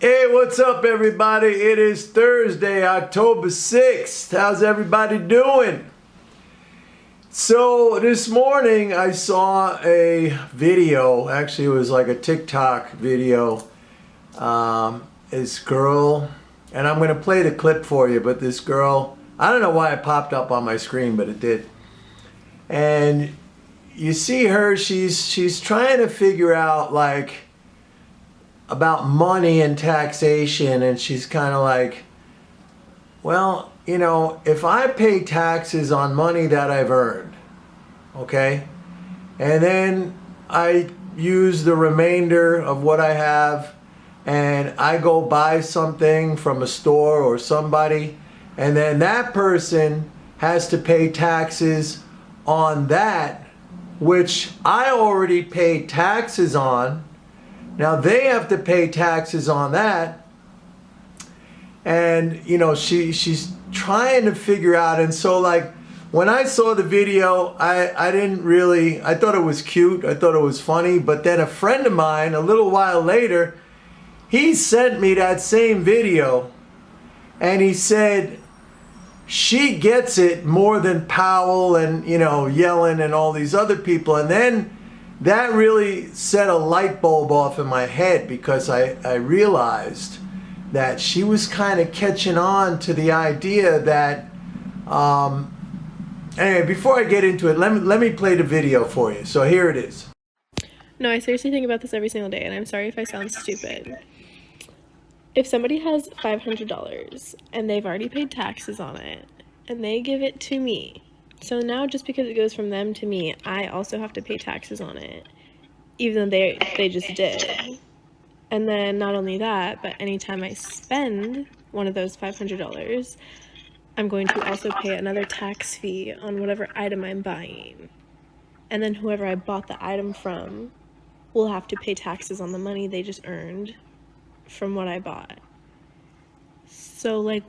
Hey, what's up, everybody? It is Thursday, October 6th. How's everybody doing? So this morning I saw a video. Actually, it was like a TikTok video. This girl, and I'm going to play the clip for you, but this girl, I don't know why it popped up on my screen, but it did. And you see her, she's trying to figure out like about money and taxation, and she's kind of like, well, you know, if I pay taxes on money that I've earned, okay, and then I use the remainder of what I have and I go buy something from a store or somebody, and then that person has to pay taxes on that, which I already paid taxes on. Now they have to pay taxes on that. And you know, she's trying to figure out. And so like when I saw the video, I thought it was cute, I thought it was funny. But then a friend of mine, a little while later, he sent me that same video, and he said she gets it more than Powell and, you know, Yellen and all these other people. And then that really set a light bulb off in my head, because I realized that she was kind of catching on to the idea that, anyway, before I get into it, let me play the video for you. So here it is. No, I seriously think about this every single day, and I'm sorry if I sound stupid. If somebody has $500 and they've already paid taxes on it, and they give it to me, so now just because it goes from them to me, I also have to pay taxes on it, even though they just did. And then not only that, but anytime I spend one of those $500, I'm going to also pay another tax fee on whatever item I'm buying. And then whoever I bought the item from will have to pay taxes on the money they just earned from what I bought. So like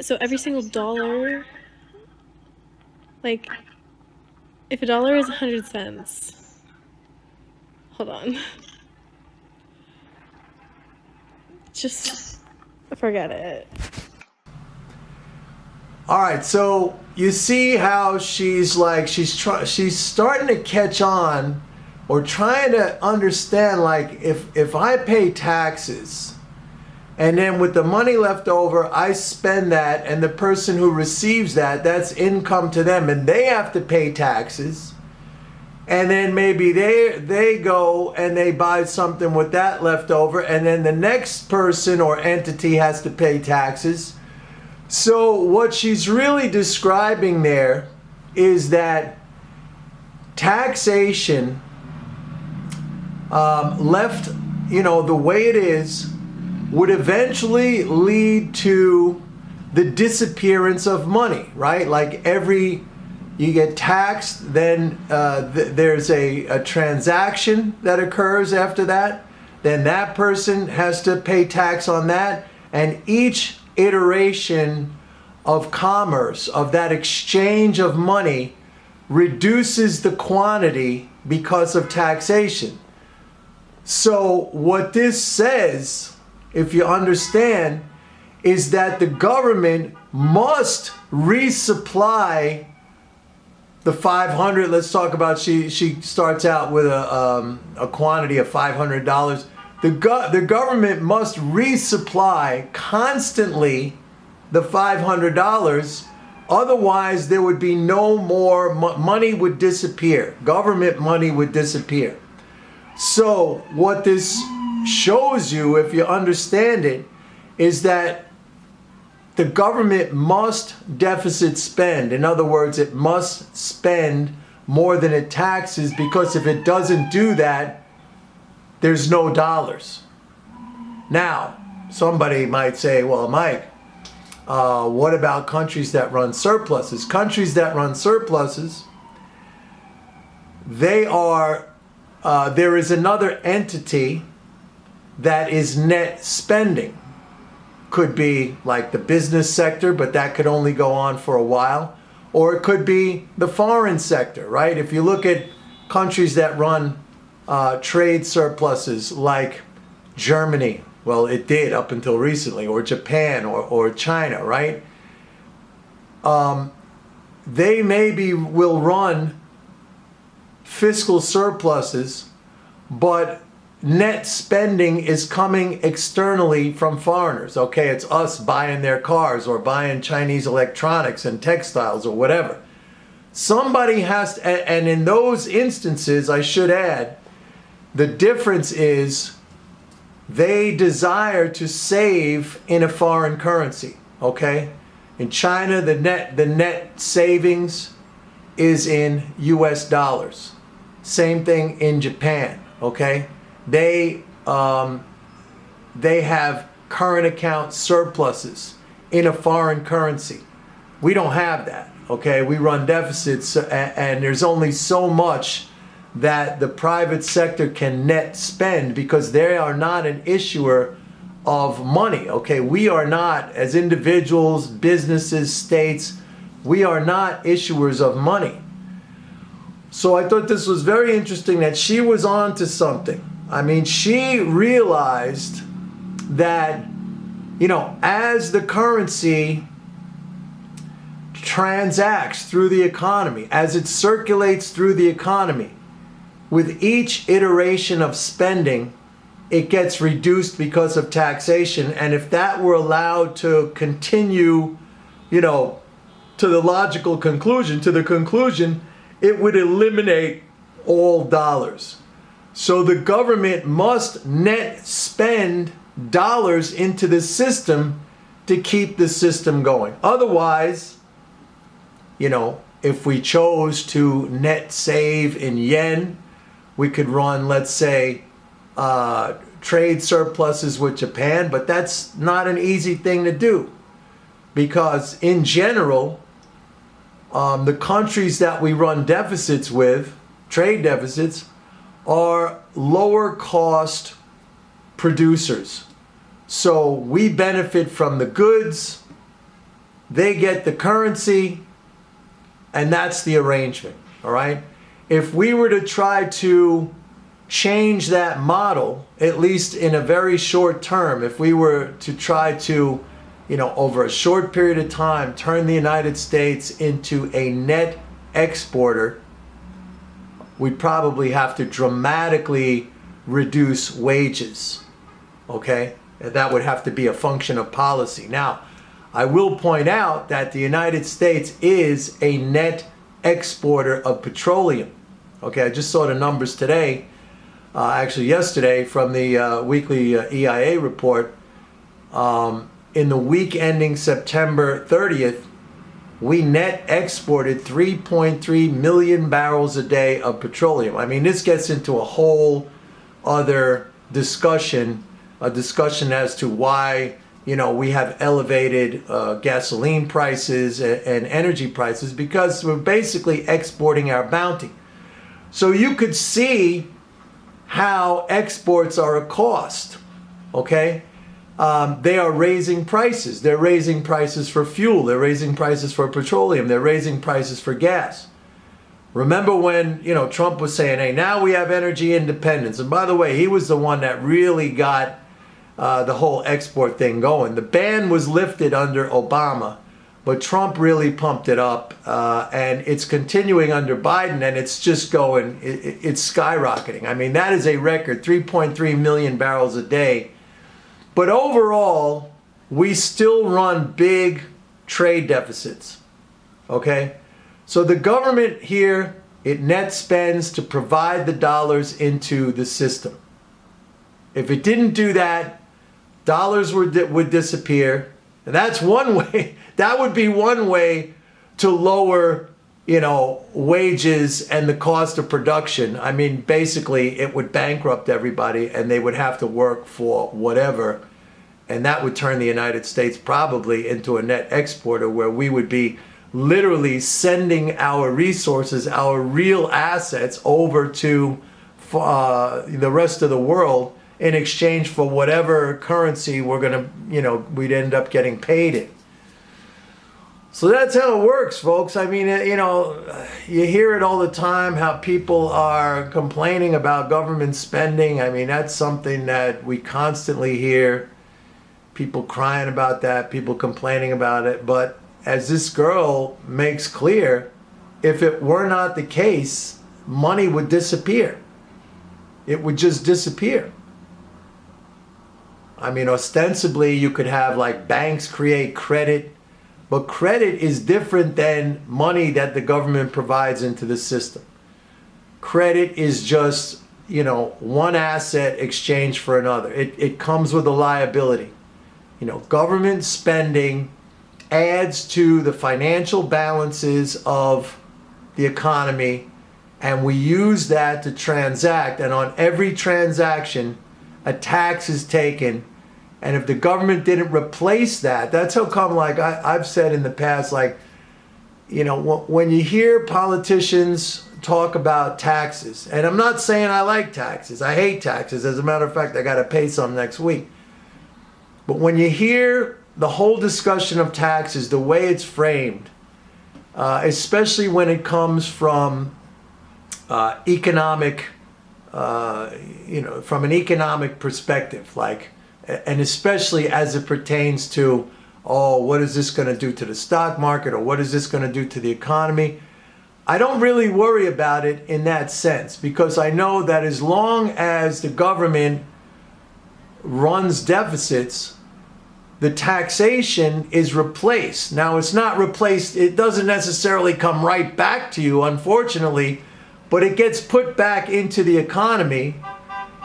so every single dollar, like if a dollar is 100 cents, hold on, just forget it. All right, so you see how she's like, she's starting to catch on, or trying to understand, like, if I pay taxes and then with the money left over I spend that, and the person who receives that, that's income to them, and they have to pay taxes, and then maybe they go and they buy something with that left over, and then the next person or entity has to pay taxes. So what she's really describing there is that taxation, left, you know, the way it is, would eventually lead to the disappearance of money, right? Like you get taxed, then there's a transaction that occurs after that, then that person has to pay tax on that, and each iteration of commerce, of that exchange of money, reduces the quantity because of taxation. So what this says, if you understand, is that the government must resupply the 500. Let's talk about, she starts out with a quantity of $500. The government must resupply constantly the $500. Otherwise, there would be no more money, would disappear. Government money would disappear. So what this shows you, if you understand it, is that the government must deficit spend. In other words, it must spend more than it taxes, because if it doesn't do that, there's no dollars. Now, somebody might say, well, Mike, what about countries that run surpluses? Countries that run surpluses, they are, there is another entity that is net spending. Could be like the business sector, but that could only go on for a while. Or it could be the foreign sector, right? If you look at countries that run trade surpluses like Germany, well, it did up until recently, or Japan, or China, right? They maybe will run fiscal surpluses, but net spending is coming externally from foreigners. Okay, it's us buying their cars or buying Chinese electronics and textiles or whatever. Somebody has to, and in those instances, I should add, the difference is they desire to save in a foreign currency. Okay, in China, the net savings is in US dollars. Same thing in Japan. Okay, they have current account surpluses in a foreign currency. We don't have that. Okay, we run deficits, and there's only so much that the private sector can net spend because they are not an issuer of money. Okay, we are not, as individuals, businesses, states, we are not issuers of money. So I thought this was very interesting that she was on to something. I mean, she realized that, as the currency transacts through the economy, as it circulates through the economy, with each iteration of spending, it gets reduced because of taxation. And if that were allowed to continue, to the logical conclusion, it would eliminate all dollars. So the government must net spend dollars into the system to keep the system going. Otherwise, if we chose to net save in yen, we could run, let's say, trade surpluses with Japan, but that's not an easy thing to do because in general, the countries that we run deficits with, trade deficits, are lower cost producers. So we benefit from the goods, they get the currency, and that's the arrangement, all right? If we were to try to change that model, at least in a very short term, if we were to try to, over a short period of time, turn the United States into a net exporter, we'd probably have to dramatically reduce wages, okay? That would have to be a function of policy. Now, I will point out that the United States is a net exporter of petroleum. Okay, I just saw the numbers today, actually yesterday, from the weekly EIA report. In the week ending September 30th, we net exported 3.3 million barrels a day of petroleum. I mean, this gets into a whole other discussion, a discussion as to why we have elevated gasoline prices and energy prices, because we're basically exporting our bounty. So you could see how exports are a cost, okay? They are raising prices. They're raising prices for fuel. They're raising prices for petroleum. They're raising prices for gas. Remember when, Trump was saying, hey, now we have energy independence. And by the way, he was the one that really got the whole export thing going. The ban was lifted under Obama, but Trump really pumped it up, and it's continuing under Biden, and it's just going, it's skyrocketing. I mean, that is a record, 3.3 million barrels a day. But overall, we still run big trade deficits, okay? So the government here, it net spends to provide the dollars into the system. If it didn't do that, dollars would disappear. And that's one way, that would be one way to lower, wages and the cost of production. I mean, basically, it would bankrupt everybody and they would have to work for whatever. And that would turn the United States probably into a net exporter, where we would be literally sending our resources, our real assets, over to the rest of the world in exchange for whatever currency we'd end up getting paid in. So that's how it works, folks. I mean, you hear it all the time, how people are complaining about government spending. I mean, that's something that we constantly hear. People crying about that, people complaining about it. But as this girl makes clear, if it were not the case, money would disappear. It would just disappear. I mean, ostensibly, you could have like banks create credit. But credit is different than money that the government provides into the system. Credit is just, one asset exchanged for another. It comes with a liability. Government spending adds to the financial balances of the economy, and we use that to transact. And on every transaction, a tax is taken. And if the government didn't replace that, that's how come, like I've said in the past, like, when you hear politicians talk about taxes, and I'm not saying I like taxes, I hate taxes. As a matter of fact, I got to pay some next week. But when you hear the whole discussion of taxes, the way it's framed, especially when it comes from economic, from an economic perspective, like, and especially as it pertains to, what is this going to do to the stock market, or what is this going to do to the economy? I don't really worry about it in that sense, because I know that as long as the government runs deficits, the taxation is replaced. Now, it's not replaced. It doesn't necessarily come right back to you, unfortunately, but it gets put back into the economy.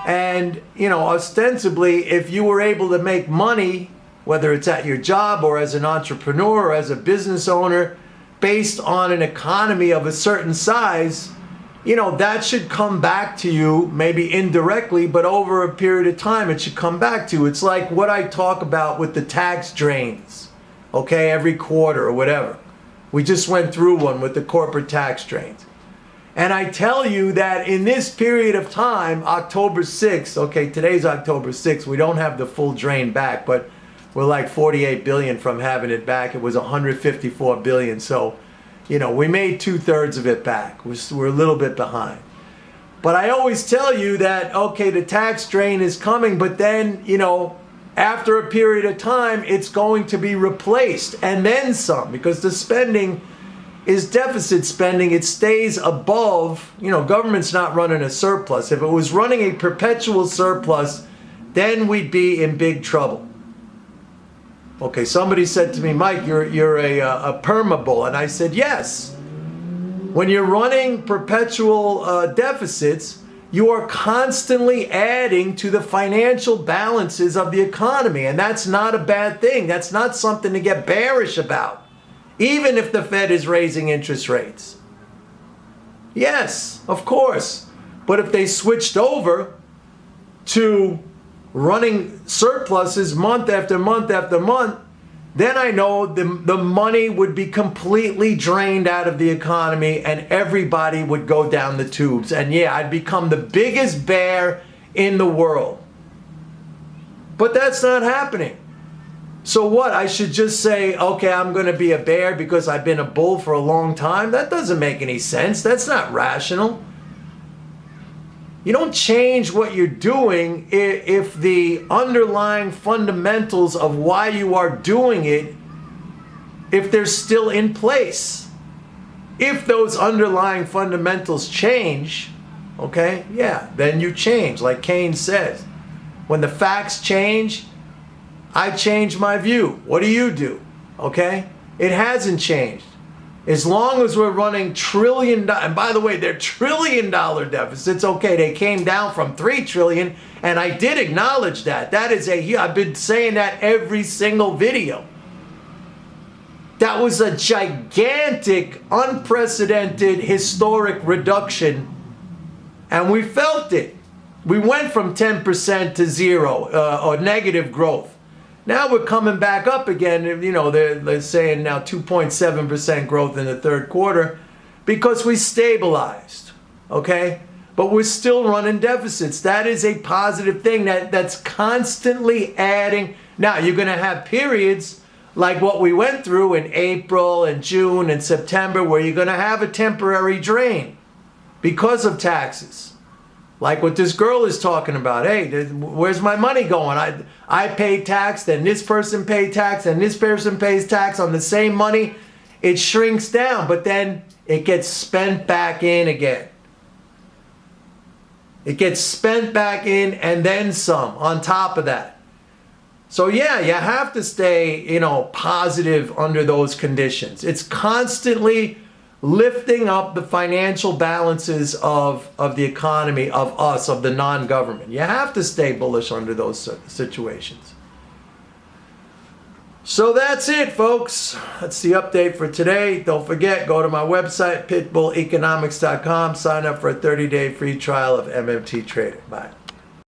And, ostensibly, if you were able to make money, whether it's at your job or as an entrepreneur or as a business owner, based on an economy of a certain size, that should come back to you, maybe indirectly, but over a period of time, it should come back to you. It's like what I talk about with the tax drains, okay, every quarter or whatever. We just went through one with the corporate tax drains. And I tell you that in this period of time, October 6th, okay, today's October 6th, we don't have the full drain back, but we're like 48 billion from having it back. It was 154 billion. So, we made 2/3 of it back. We're a little bit behind. But I always tell you that, okay, the tax drain is coming, but then, after a period of time, it's going to be replaced and then some, because the spending is deficit spending. It stays above, government's not running a surplus. If it was running a perpetual surplus, then we'd be in big trouble. Okay, somebody said to me, Mike, you're a perma-bull. And I said, yes. When you're running perpetual deficits, you are constantly adding to the financial balances of the economy. And that's not a bad thing. That's not something to get bearish about, even if the Fed is raising interest rates. Yes, of course. But if they switched over to running surpluses month after month after month, then I know the money would be completely drained out of the economy and everybody would go down the tubes. And yeah, I'd become the biggest bear in the world. But that's not happening. So what? I should just say, okay, I'm going to be a bear because I've been a bull for a long time? That doesn't make any sense. That's not rational. You don't change what you're doing if the underlying fundamentals of why you are doing it, if they're still in place. If those underlying fundamentals change, okay, yeah, then you change. Like Keynes says, when the facts change, I change my view. What do? Okay? It hasn't changed. As long as we're running trillion, and by the way, they're $1 trillion deficits. Okay, they came down from 3 trillion, and I did acknowledge that. That is I've been saying that every single video. That was a gigantic, unprecedented, historic reduction, and we felt it. We went from 10% to zero, or negative growth. Now we're coming back up again. They're saying now 2.7% growth in the third quarter because we stabilized, okay? But we're still running deficits. That is a positive thing that's constantly adding. Now, you're going to have periods like what we went through in April and June and September, where you're going to have a temporary drain because of taxes. Like what this girl is talking about. Hey, where's my money going? I pay tax, then this person pays tax, and this person pays tax on the same money. It shrinks down, but then it gets spent back in again. It gets spent back in and then some on top of that. So yeah, you have to stay, positive under those conditions. It's constantly lifting up the financial balances of the economy, of us, of the non-government. You have to stay bullish under those situations. So that's it, folks. That's the update for today. Don't forget, go to my website, pitbulleconomics.com. Sign up for a 30-day free trial of MMT Trader. Bye.